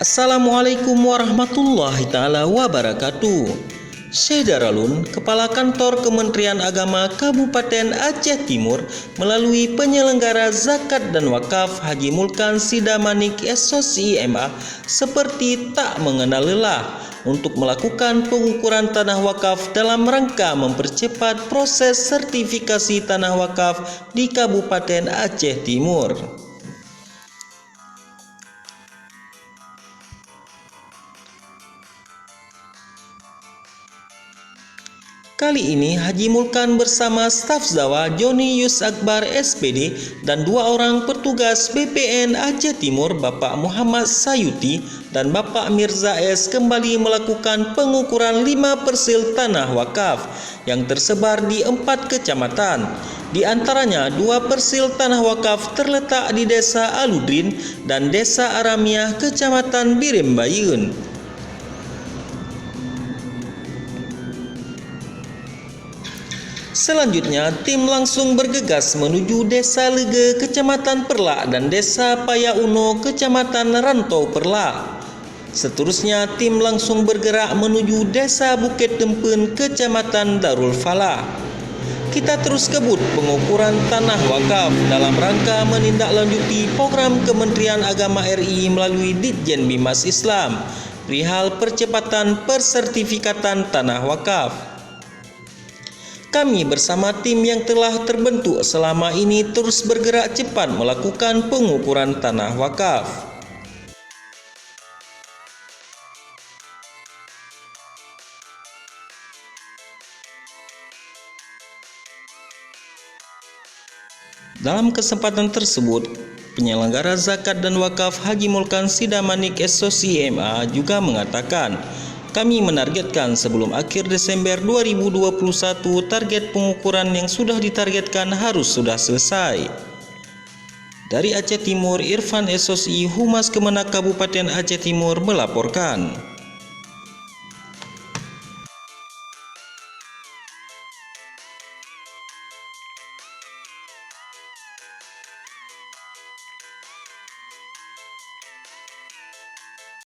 Assalamualaikum warahmatullahi taala wabarakatuh. Syahdaralun, Kepala Kantor Kementerian Agama Kabupaten Aceh Timur melalui penyelenggara zakat dan wakaf Haji Mulkan Sidamanik SOC MA seperti tak mengenal lelah untuk melakukan pengukuran tanah wakaf dalam rangka mempercepat proses sertifikasi tanah wakaf di Kabupaten Aceh Timur. Kali ini Haji Mulkan bersama staf Zawa Joni Yus Akbar SPD dan 2 orang petugas BPN Aceh Timur Bapak Muhammad Sayuti dan Bapak Mirza S kembali melakukan pengukuran 5 persil tanah wakaf yang tersebar di 4 kecamatan. Di antaranya 2 persil tanah wakaf terletak di Desa Aludrin dan Desa Aramiah Kecamatan Birembayun. Selanjutnya, tim langsung bergegas menuju Desa Lege, Kecamatan Perlak dan Desa Payauno, Kecamatan Rantau Perlak. Seterusnya, tim langsung bergerak menuju Desa Bukit Dempen, Kecamatan Darul Falah. Kita terus kebut pengukuran tanah wakaf dalam rangka menindaklanjuti program Kementerian Agama RI melalui Ditjen Bimas Islam perihal percepatan persertifikatan tanah wakaf. Kami bersama tim yang telah terbentuk selama ini terus bergerak cepat melakukan pengukuran tanah wakaf. Dalam kesempatan tersebut, penyelenggara zakat dan wakaf Haji Mulkan Sidamanik SOC MA juga mengatakan, kami menargetkan sebelum akhir Desember 2021 target pengukuran yang sudah ditargetkan harus sudah selesai. Dari Aceh Timur, Irfan SOC Humas Kemenak Kabupaten Aceh Timur melaporkan.